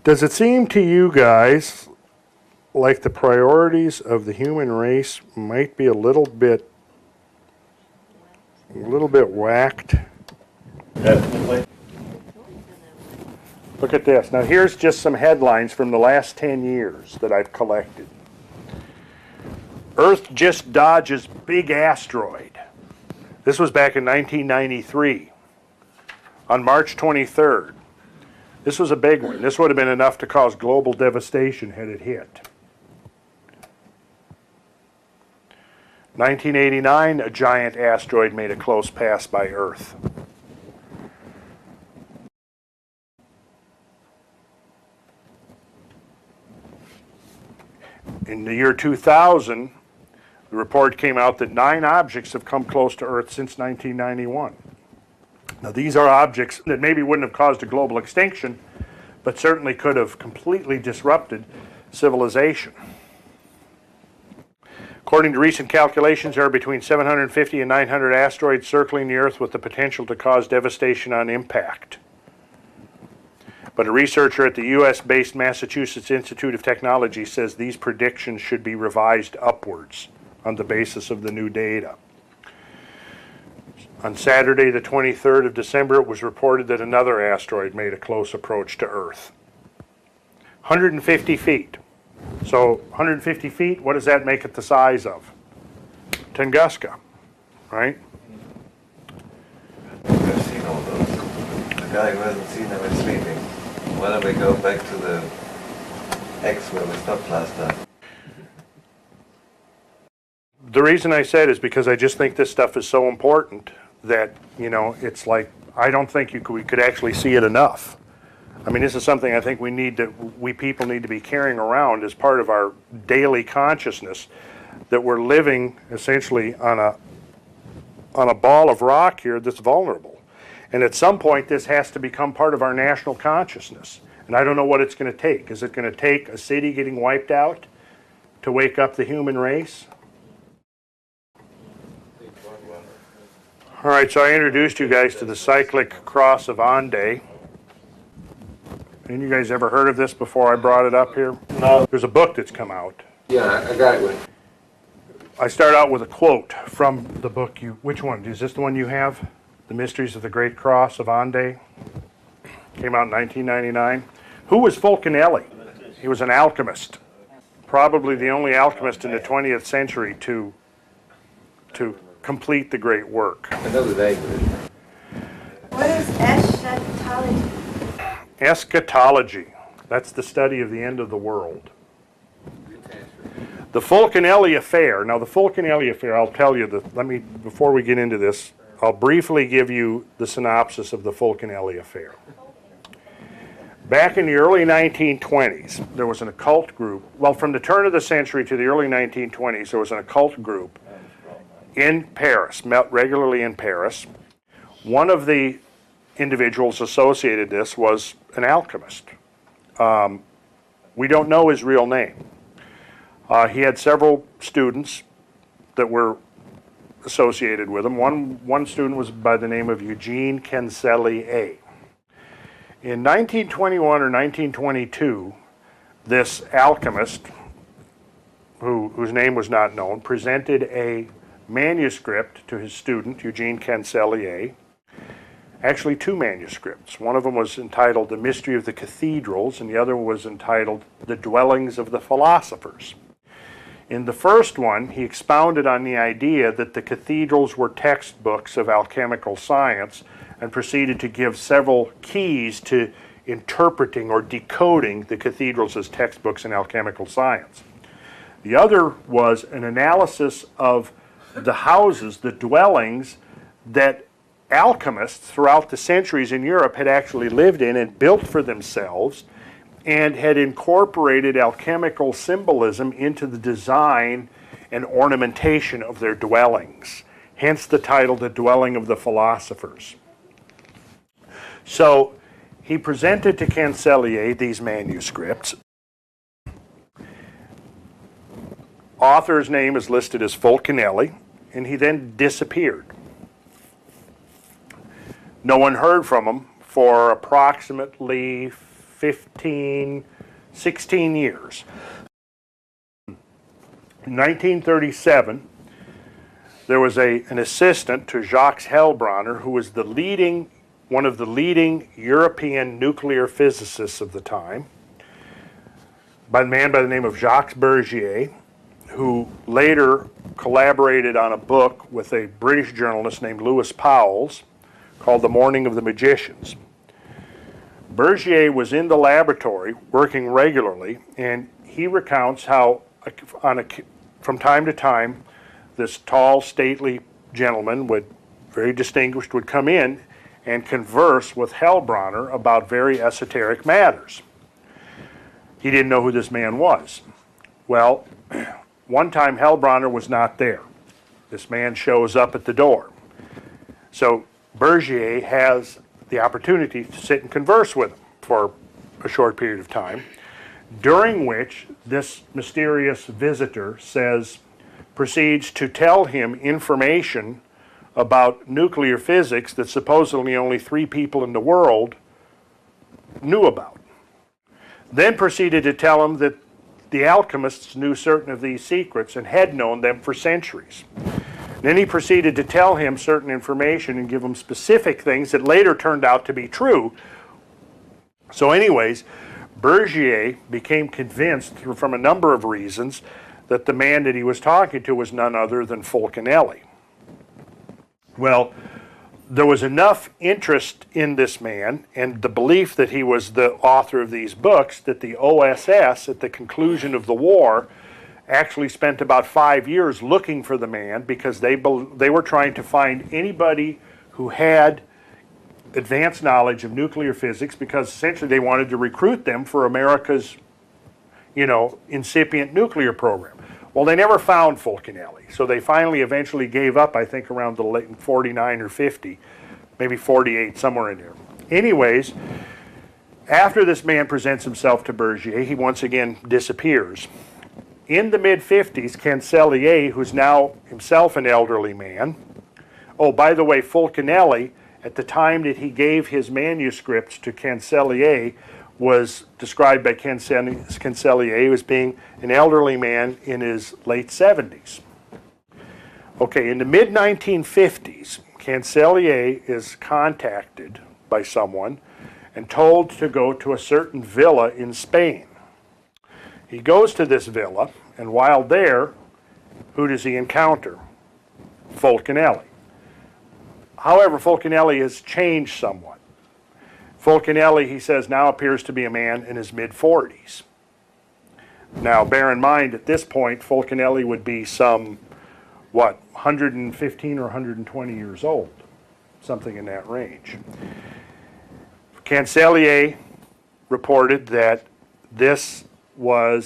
Does it seem to you guys like the priorities of the human race might be a little bit whacked? Definitely. Look at this. Now here's just some headlines from the last 10 years that I've collected. Earth just dodges big asteroid. This was back in 1993 on March 23rd. This was a big one. This would have been enough to cause global devastation had it hit. 1989, a giant asteroid made a close pass by Earth. In the year 2000, the report came out that 9 objects have come close to Earth since 1991. Now, these are objects that maybe wouldn't have caused a global extinction, but certainly could have completely disrupted civilization. According to recent calculations, there are between 750 and 900 asteroids circling the Earth with the potential to cause devastation on impact. But a researcher at the U.S.-based Massachusetts Institute of Technology says these predictions should be revised upwards on the basis of the new data. On Saturday, the 23rd of December, it was reported that another asteroid made a close approach to Earth. 150 feet. So 150 feet, what does that make it the size of? Tunguska, right? I've seen all those. The guy who hasn't seen them is sleeping. Why don't we go back to the X where we stopped last time? The reason I said is because I just think this stuff is so important that, you know, it's like, I don't think we could actually see it enough. I mean, this is something I think we people need to be carrying around as part of our daily consciousness, that we're living essentially on a ball of rock here that's vulnerable. And at some point, this has to become part of our national consciousness. And I don't know what it's going to take. Is it going to take a city getting wiped out to wake up the human race? All right, so I introduced you guys to the Cyclic Cross of Hendaye. Any of you guys ever heard of this before I brought it up here? No. There's a book that's come out. Yeah, I got it. I start out with a quote from the book. Which one? Is this the one you have? The Mysteries of the Great Cross of Hendaye. Came out in 1999. Who was Fulcanelli? He was an alchemist. Probably the only alchemist in the 20th century to complete the great work. Another day. What is eschatology? Eschatology. That's the study of the end of the world. The Fulcanelli affair. Now, the Fulcanelli affair, I'll tell you, before we get into this, I'll briefly give you the synopsis of the Fulcanelli affair. Back in the early 1920s, there was an occult group. Well, from the turn of the century to the early 1920s, there was an occult group in Paris, met regularly in Paris. One of the individuals associated with this was an alchemist. We don't know his real name. He had several students that were associated with him. One student was by the name of Eugene Kennelly. In 1921 or 1922, this alchemist, whose name was not known, presented a manuscript to his student, Eugene Kennelly. Actually, 2 manuscripts. One of them was entitled The Mystery of the Cathedrals, and the other was entitled The Dwellings of the Philosophers. In the first one, he expounded on the idea that the cathedrals were textbooks of alchemical science, and proceeded to give several keys to interpreting or decoding the cathedrals as textbooks in alchemical science. The other was an analysis of the houses, the dwellings that alchemists throughout the centuries in Europe had actually lived in and built for themselves, and had incorporated alchemical symbolism into the design and ornamentation of their dwellings. Hence the title, The Dwelling of the Philosophers. So he presented to Kennelly these manuscripts. Author's name is listed as Fulcanelli, and he then disappeared. No one heard from him for approximately 15, 16 years. In 1937, there was an assistant to Jacques Heilbronner, who was one of the leading European nuclear physicists of the time, by a man by the name of Jacques Bergier, who later collaborated on a book with a British journalist named Lewis Powles called The Morning of the Magicians. Bergier was in the laboratory working regularly, and he recounts how from time to time this tall, stately gentleman, very distinguished, would come in and converse with Heilbronner about very esoteric matters. He didn't know who this man was. Well, one time Heilbronner was not there. This man shows up at the door. So Bergier has the opportunity to sit and converse with him for a short period of time, during which this mysterious visitor proceeds to tell him information about nuclear physics that supposedly only 3 people in the world knew about. Then proceeded to tell him that the alchemists knew certain of these secrets and had known them for centuries. Then he proceeded to tell him certain information and give him specific things that later turned out to be true. So anyways, Bergier became convinced from a number of reasons that the man that he was talking to was none other than Fulcanelli. Well, there was enough interest in this man and the belief that he was the author of these books that the OSS, at the conclusion of the war, actually spent about 5 years looking for the man, because they were trying to find anybody who had advanced knowledge of nuclear physics, because essentially they wanted to recruit them for America's, incipient nuclear program. Well, they never found Fulcanelli, so they finally eventually gave up, I think around the late 49 or 50, maybe 48, somewhere in there. Anyways, after this man presents himself to Bergier, he once again disappears. In the mid-50s, Cannelli, who's now himself an elderly man, oh, by the way, Fulcanelli, at the time that he gave his manuscripts to Cannelli, was described by Cannelli as being an elderly man in his late 70s. Okay, in the mid-1950s, Cannelli is contacted by someone and told to go to a certain villa in Spain. He goes to this villa, and while there, who does he encounter? Fulcanelli. However, Fulcanelli has changed somewhat. Fulcanelli, he says, now appears to be a man in his mid-40s. Now, bear in mind, at this point, Fulcanelli would be some, 115 or 120 years old, something in that range. Cannelli reported that this villa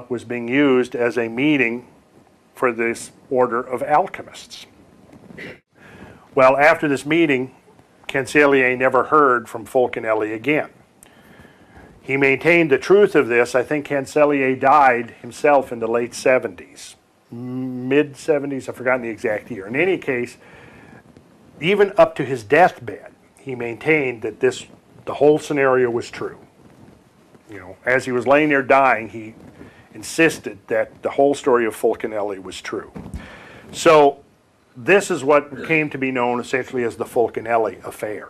was being used as a meeting for this order of alchemists. Well, after this meeting, Cannelli never heard from Fulcanelli again. He maintained the truth of this. I think Cannelli died himself in the late 70s, mid-70s, I've forgotten the exact year. In any case, even up to his deathbed, he maintained that the whole scenario was true. As he was laying there dying, he insisted that the whole story of Fulcanelli was true. So this is what came to be known essentially as the Fulcanelli affair.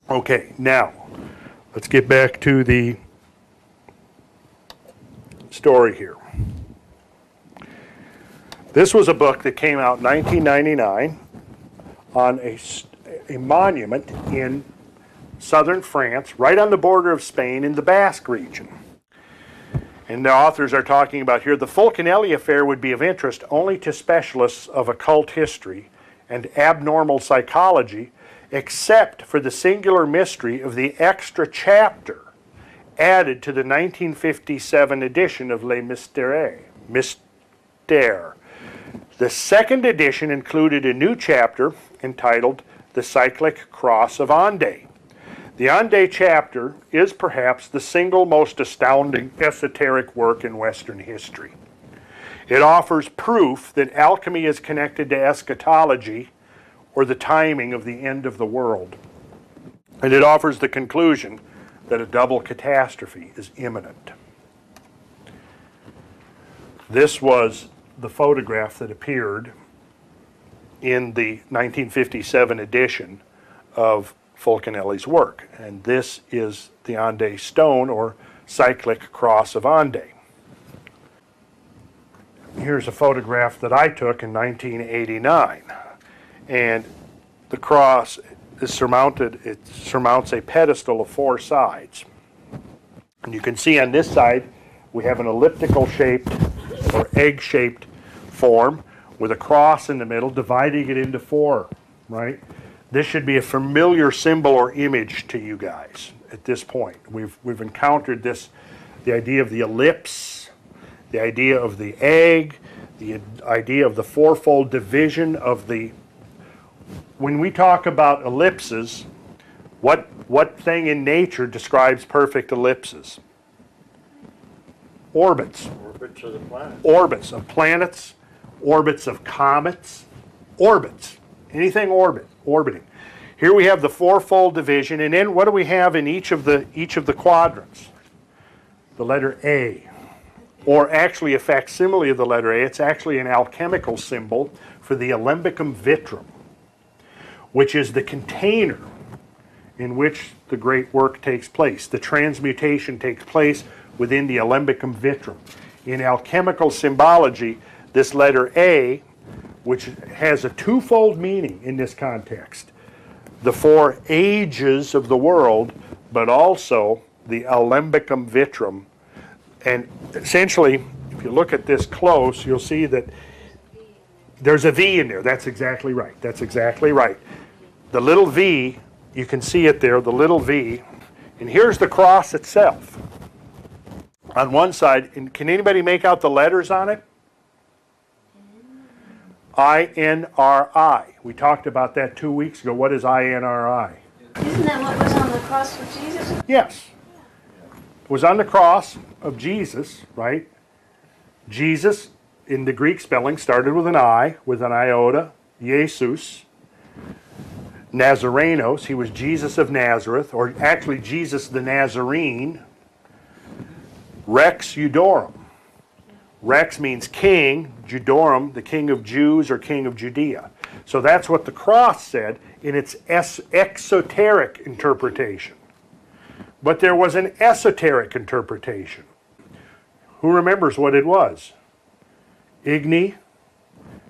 Okay, now let's get back to the story here. This was a book that came out in 1999 on a monument in southern France, right on the border of Spain in the Basque region. And the authors are talking about here, the Fulcanelli affair would be of interest only to specialists of occult history and abnormal psychology, except for the singular mystery of the extra chapter added to the 1957 edition of Les Mystères. The second edition included a new chapter entitled The Cyclic Cross of Hendaye. The Hendaye chapter is perhaps the single most astounding esoteric work in Western history. It offers proof that alchemy is connected to eschatology, or the timing of the end of the world. And it offers the conclusion that a double catastrophe is imminent. This was the photograph that appeared in the 1957 edition of Fulcanelli's work. And this is the Hendaye stone, or Cyclic Cross of Hendaye. Here's a photograph that I took in 1989. And the cross is surmounted, it surmounts a pedestal of 4 sides. And you can see on this side, we have an elliptical shaped or egg-shaped form with a cross in the middle, dividing it into 4, right? This should be a familiar symbol or image to you guys at this point. We've encountered this, the idea of the ellipse, the idea of the egg, the idea of the fourfold division of the... When we talk about ellipses, what thing in nature describes perfect ellipses? Orbits. Orbits of the planet. Orbits of planets, orbits of comets, orbits. Anything orbiting. Here we have the fourfold division, and then what do we have in each of the quadrants? The letter A, or actually a facsimile of the letter A. It's actually an alchemical symbol for the alembic vitrum, which is the container in which the great work takes place. The transmutation takes place within the alembic vitrum. In alchemical symbology, this letter A, which has a twofold meaning in this context, the 4 ages of the world, but also the alembic vitrum. And essentially, if you look at this close, you'll see that there's a V in there. That's exactly right. That's exactly right. The little V, you can see it there, the little V. And here's the cross itself. On one side, and can anybody make out the letters on it? I-N-R-I. We talked about that 2 weeks ago. What is I-N-R-I? Isn't that what was on the cross for Jesus? Yes. It was on the cross of Jesus, right? Jesus, in the Greek spelling, started with an I, with an iota, Jesus. Nazarenos, he was Jesus of Nazareth, or actually Jesus the Nazarene. Rex Judorum. Rex means king, Judorum, the king of Jews or king of Judea. So that's what the cross said in its exoteric interpretation. But there was an esoteric interpretation. Who remembers what it was? Igni,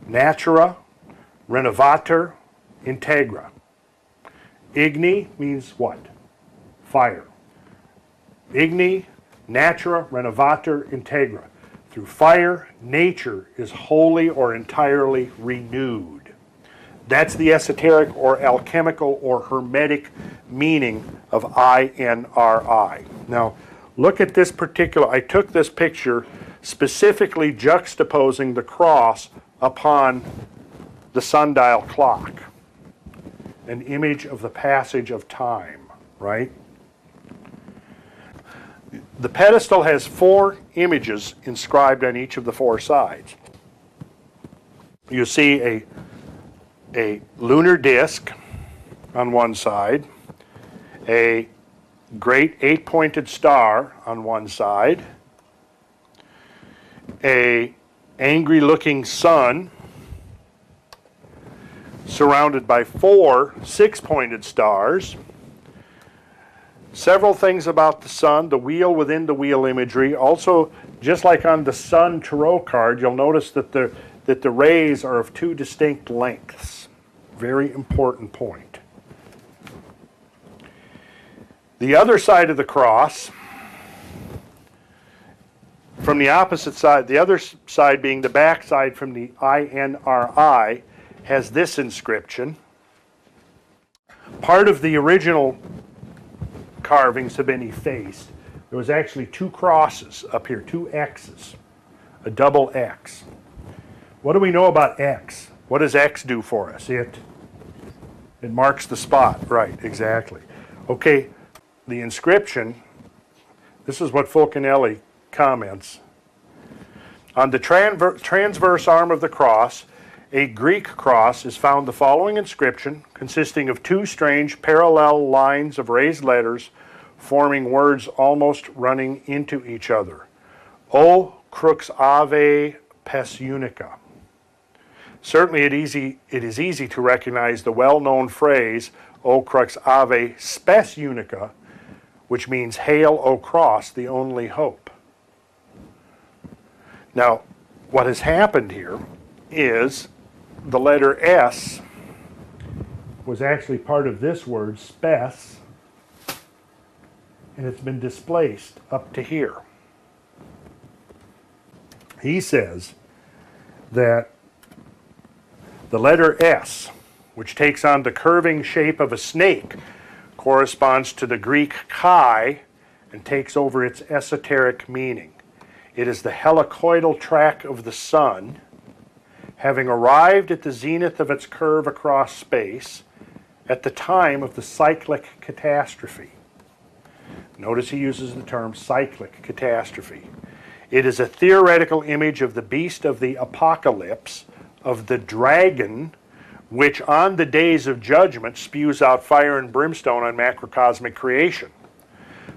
Natura, Renovator, Integra. Igni means what? Fire. Igni, Natura, Renovator, Integra. Through fire, nature is wholly or entirely renewed. That's the esoteric or alchemical or hermetic meaning of I-N-R-I. Now, look at this particular, I took this picture specifically juxtaposing the cross upon the sundial clock. An image of the passage of time, right? The pedestal has 4 images inscribed on each of the 4 sides. You see a lunar disk on one side, a great 8-pointed star on one side, a angry-looking sun surrounded by 4 6-pointed stars. Several things about the sun, the wheel within the wheel imagery. Also, just like on the sun tarot card, you'll notice that the rays are of 2 distinct lengths. Very important point. The other side of the cross, from the opposite side, the other side being the back side from the I-N-R-I, has this inscription. Part of the original carvings have been effaced. There was actually 2 crosses up here, 2 X's, a double X. What do we know about X? What does X do for us? It marks the spot, right, exactly. Okay, the inscription, this is what Fulcanelli comments. On the transverse arm of the cross, a Greek cross is found the following inscription, consisting of two strange parallel lines of raised letters forming words almost running into each other. O crux ave pes unica. Certainly it is easy to recognize the well-known phrase, O crux ave spes unica, which means, Hail, O cross, the only hope. Now, what has happened here is the letter S was actually part of this word, spes, and it's been displaced up to here. He says that the letter S, which takes on the curving shape of a snake, corresponds to the Greek chi and takes over its esoteric meaning. It is the helicoidal track of the sun, having arrived at the zenith of its curve across space at the time of the cyclic catastrophe. Notice he uses the term cyclic catastrophe. It is a theoretical image of the beast of the apocalypse, of the dragon, which on the days of judgment spews out fire and brimstone on macrocosmic creation.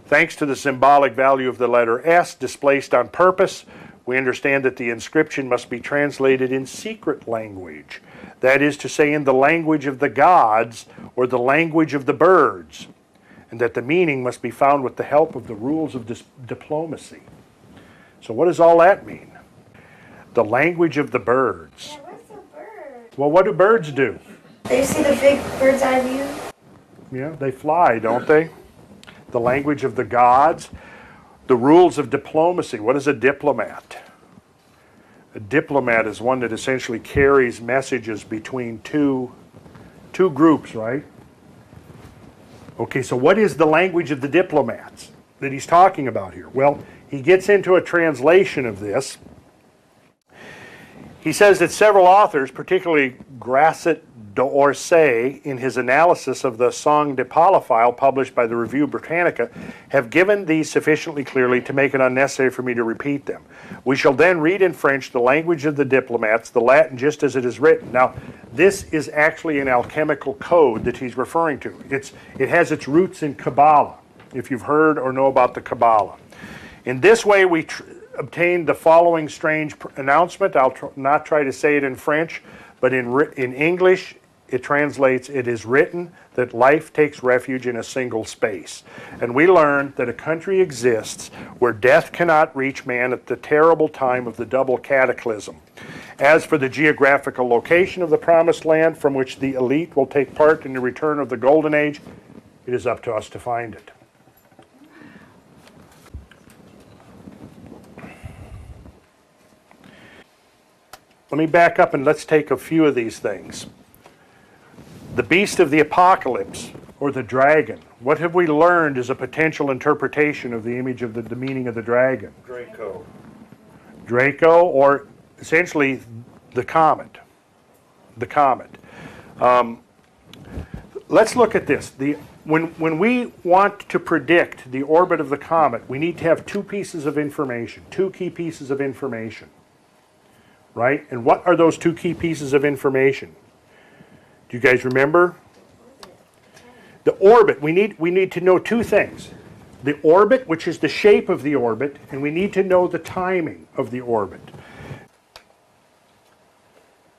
Thanks to the symbolic value of the letter S displaced on purpose, we understand that the inscription must be translated in secret language, that is to say, in the language of the gods or the language of the birds, and that the meaning must be found with the help of the rules of diplomacy. So what does all that mean? The language of the birds. Yeah, where's the bird? Well, what do birds do? They see the big bird's eye view. Yeah, they fly, don't they? The language of the gods. The rules of diplomacy. What is a diplomat? A diplomat is one that essentially carries messages between two groups, right? Okay, so what is the language of the diplomats that he's talking about here? Well, he gets into a translation of this. He says that several authors, particularly Grasset d'Orsay, in his analysis of the Song de Polyphile published by the Revue Britannica, have given these sufficiently clearly to make it unnecessary for me to repeat them. We shall then read in French the language of the diplomats, the Latin just as it is written. Now, this is actually an alchemical code that he's referring to. It has its roots in Kabbalah, if you've heard or know about the Kabbalah. In this way, we obtained the following strange announcement. I'll not try to say it in French, but in English, it translates, it is written that life takes refuge in a single space. And we learn that a country exists where death cannot reach man at the terrible time of the double cataclysm. As for the geographical location of the promised land from which the elite will take part in the return of the golden age, it is up to us to find it. Let me back up and let's take a few of these things. The beast of the apocalypse, or the dragon. What have we learned is a potential interpretation of the image of the meaning of the dragon? Draco. Draco, or essentially the comet. The comet. Let's look at this. When we want to predict the orbit of the comet, we need to have two pieces of information, two key pieces of information. Right? And what are those two key pieces of information? Do you guys remember? The orbit. We need to know two things. The orbit, which is the shape of the orbit, and we need to know the timing of the orbit.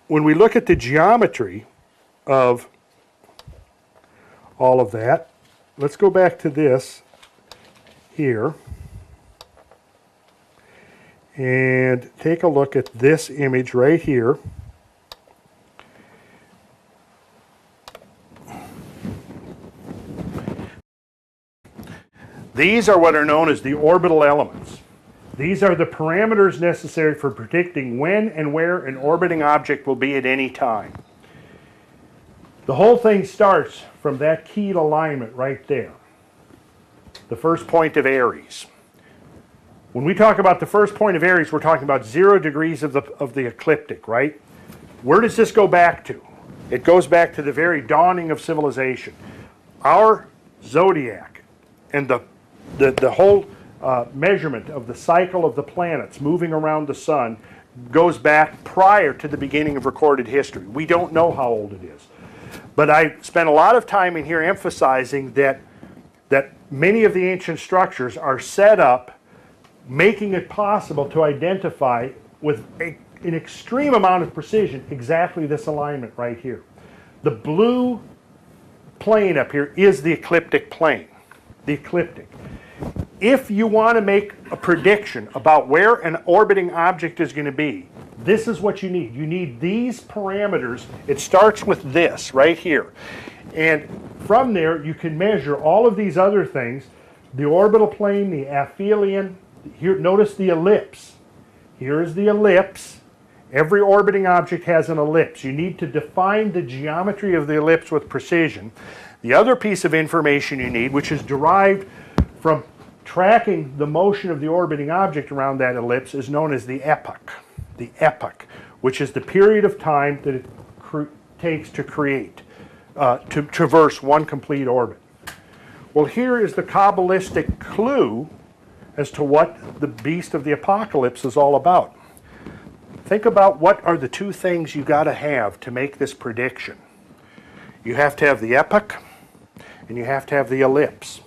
When we look at the geometry of all of that, let's go back to this here. And take a look at this image right here. These are what are known as the orbital elements. These are the parameters necessary for predicting when and where an orbiting object will be at any time. The whole thing starts from that keyed alignment right there, the first point of Aries. When we talk about the first point of Aries, we're talking about 0 degrees of the ecliptic, right? Where does this go back to? It goes back to the very dawning of civilization. Our zodiac and the whole measurement of the cycle of the planets moving around the sun goes back prior to the beginning of recorded history. We don't know how old it is. But I spent a lot of time in here emphasizing that many of the ancient structures are set up, making it possible to identify with an extreme amount of precision exactly this alignment right here. The blue plane up here is the ecliptic plane, the ecliptic. If you want to make a prediction about where an orbiting object is going to be, this is what you need. You need these parameters. It starts with this right here. And from there, you can measure all of these other things. The orbital plane, the aphelion. Here, notice the ellipse. Here is the ellipse. Every orbiting object has an ellipse. You need to define the geometry of the ellipse with precision. The other piece of information you need, which is derived from tracking the motion of the orbiting object around that ellipse, is known as the epoch. The epoch, which is the period of time that it takes to create, to traverse one complete orbit. Well, here is the Kabbalistic clue as to what the beast of the apocalypse is all about. Think about what are the two things you got to have to make this prediction. You have to have the epoch, and you have to have the ellipse.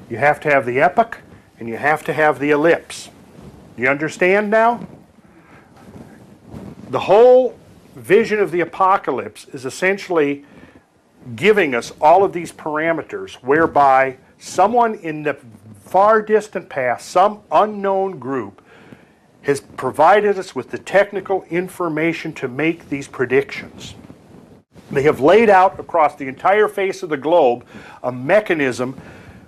You have to have the epoch, and you have to have the ellipse. You understand now? The whole vision of the apocalypse is essentially giving us all of these parameters whereby someone in the far distant past, some unknown group, has provided us with the technical information to make these predictions. They have laid out across the entire face of the globe a mechanism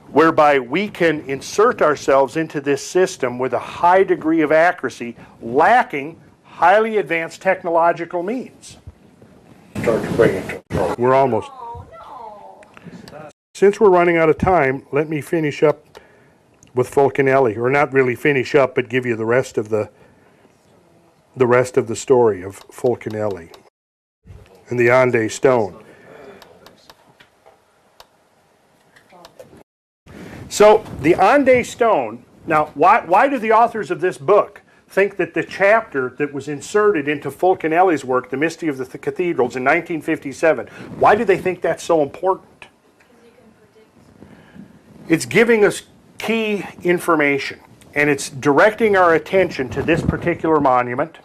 whereby we can insert ourselves into this system with a high degree of accuracy, lacking highly advanced technological means. Start to bring it to We're almost. Since we're running out of time, let me finish up with Fulcanelli, or not really finish up, but give you the rest of the story of Fulcanelli and the Hendaye stone. So the Hendaye stone. Now, why do the authors of this book think that the chapter that was inserted into Fulcanelli's work, The Mystery of the Cathedrals, in 1957, why do they think that's so important? It's giving us key information, and it's directing our attention to this particular monument.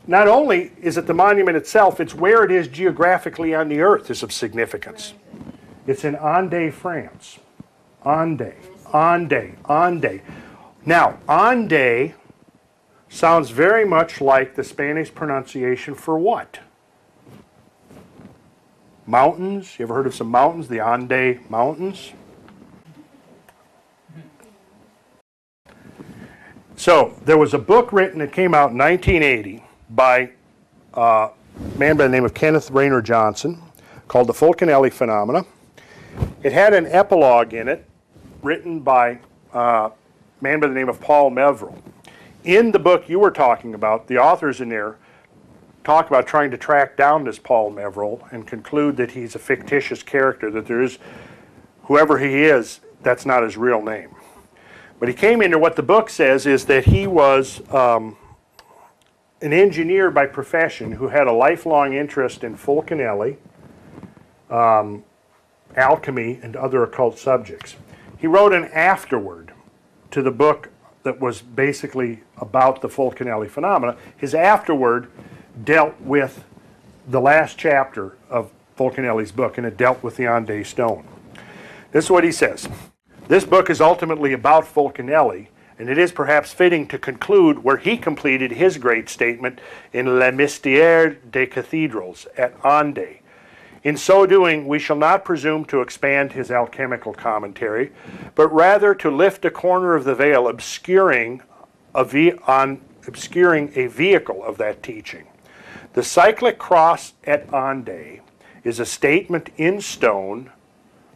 Not only is it the monument itself, it's where it is geographically on the earth is of significance. It's in Hendaye, France. Hendaye, Hendaye, Hendaye. Now, Hendaye sounds very much like the Spanish pronunciation for what? Mountains. You ever heard of some mountains? The Hendaye Mountains. So, there was a book written that came out in 1980 by a man by the name of Kenneth Rayner Johnson called The Fulcanelli Phenomena. It had an epilogue in it written by a man by the name of Paul Meverill. In the book you were talking about, the authors in there talk about trying to track down this Paul Meverill and conclude that he's a fictitious character, that there is, whoever he is, that's not his real name. But he came into what the book says is that he was an engineer by profession who had a lifelong interest in Fulcanelli, alchemy, and other occult subjects. He wrote an afterword to the book that was basically about the Fulcanelli phenomena. His afterword dealt with the last chapter of Fulcanelli's book, and it dealt with the Hendaye stone. This is what he says. This book is ultimately about Fulcanelli, and it is perhaps fitting to conclude where he completed his great statement in Le Mystère des Cathedrals at Hendaye. In so doing, we shall not presume to expand his alchemical commentary, but rather to lift a corner of the veil obscuring a vehicle of that teaching. The Cyclic cross at Hendaye is a statement in stone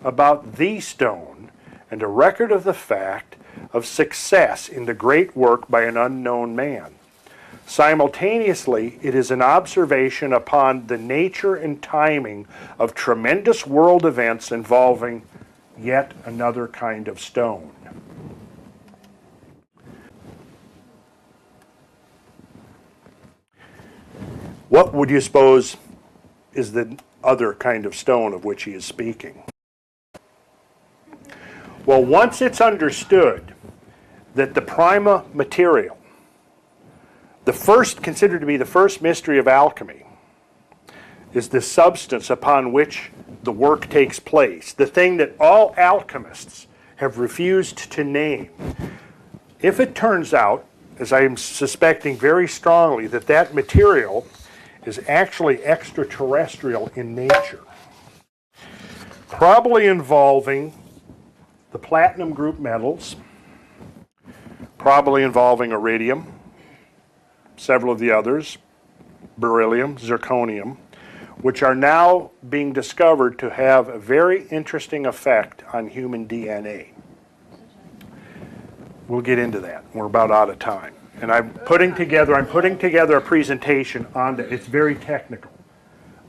about the stone and a record of the fact of success in the great work by an unknown man. Simultaneously, it is an observation upon the nature and timing of tremendous world events involving yet another kind of stone. What would you suppose is the other kind of stone of which he is speaking? Well, once it's understood that the prima material, the first, considered to be the first mystery of alchemy, is the substance upon which the work takes place, the thing that all alchemists have refused to name. If it turns out, as I am suspecting very strongly, that that material is actually extraterrestrial in nature, probably involving the platinum group metals, probably involving iridium, several of the others, beryllium, zirconium, which are now being discovered to have a very interesting effect on human DNA. We'll get into that. We're about out of time. And I'm putting together a presentation on that. It's very technical.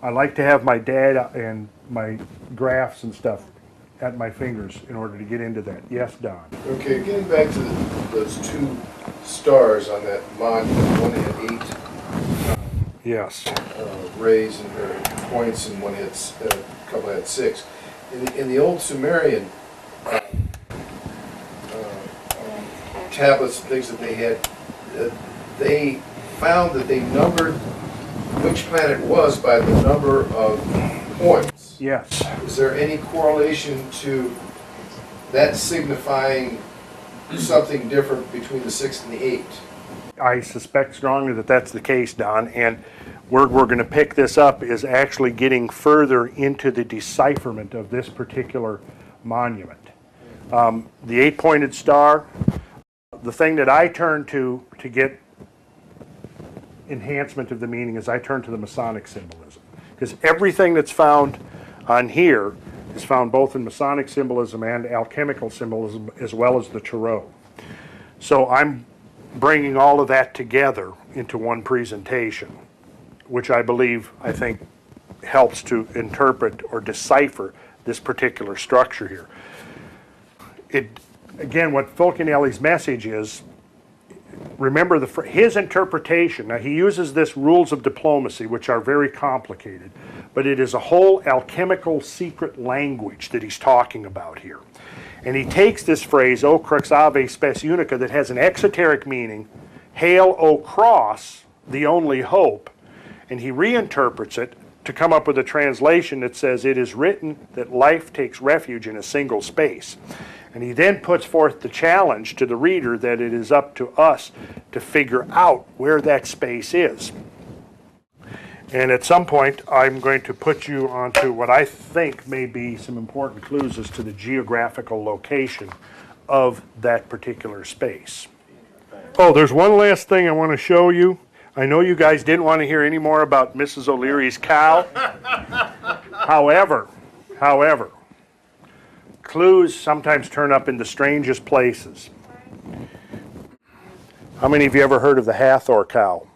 I like to have my data and my graphs and stuff at my fingers in order to get into that. Yes, Don? Okay, getting back to those two stars on that monument, one had 8 Yes. rays and or points, and one had a couple had 6. In the old Sumerian tablets and things that they had, they found that they numbered which planet was by the number of points. Yes. Is there any correlation to that signifying something different between the 6 and the 8? I suspect strongly that that's the case, Don, and where we're going to pick this up is actually getting further into the decipherment of this particular monument. The 8-pointed star, the thing that I turn to get enhancement of the meaning is I turn to the Masonic symbolism, because everything that's found on here is found both in Masonic symbolism and alchemical symbolism, as well as the Tarot. So I'm bringing all of that together into one presentation, which I think helps to interpret or decipher this particular structure here. Again, what Fulcanelli's message is, remember his interpretation. Now, he uses this rules of diplomacy, which are very complicated, but it is a whole alchemical secret language that he's talking about here. And he takes this phrase, O crux ave spes unica, that has an exoteric meaning, hail, O cross, the only hope, and he reinterprets it to come up with a translation that says, it is written that life takes refuge in a single space. And he then puts forth the challenge to the reader that it is up to us to figure out where that space is. And at some point, I'm going to put you onto what I think may be some important clues as to the geographical location of that particular space. Oh, there's one last thing I want to show you. I know you guys didn't want to hear any more about Mrs. O'Leary's cow. However, clues sometimes turn up in the strangest places. How many of you ever heard of the Hathor cow?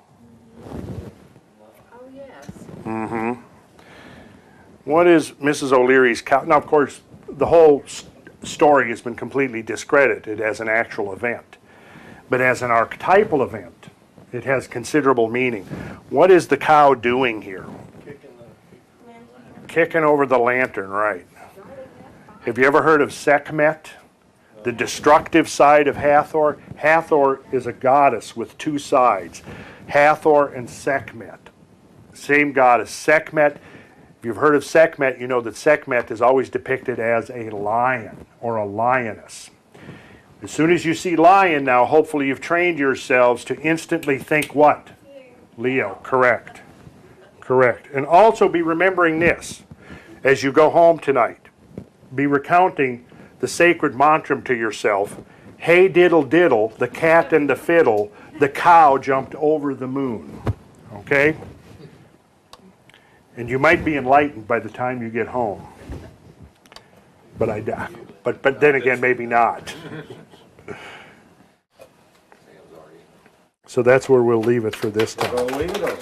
Oh, yes. Mm-hmm. What is Mrs. O'Leary's cow? Now, of course, the whole story has been completely discredited as an actual event. But as an archetypal event, it has considerable meaning. What is the cow doing here? Kicking over the lantern, right. Have you ever heard of Sekhmet, the destructive side of Hathor? Hathor is a goddess with two sides, Hathor and Sekhmet. Same goddess, Sekhmet. If you've heard of Sekhmet, you know that Sekhmet is always depicted as a lion or a lioness. As soon as you see lion now, hopefully you've trained yourselves to instantly think what? Leo, correct. Correct. And also be remembering this as you go home tonight. Be recounting the sacred mantra to yourself. Hey diddle diddle, the cat and the fiddle, the cow jumped over the moon. Okay? And you might be enlightened by the time you get home. But but then again, maybe not. So that's where we'll leave it for this time. We'll leave it over.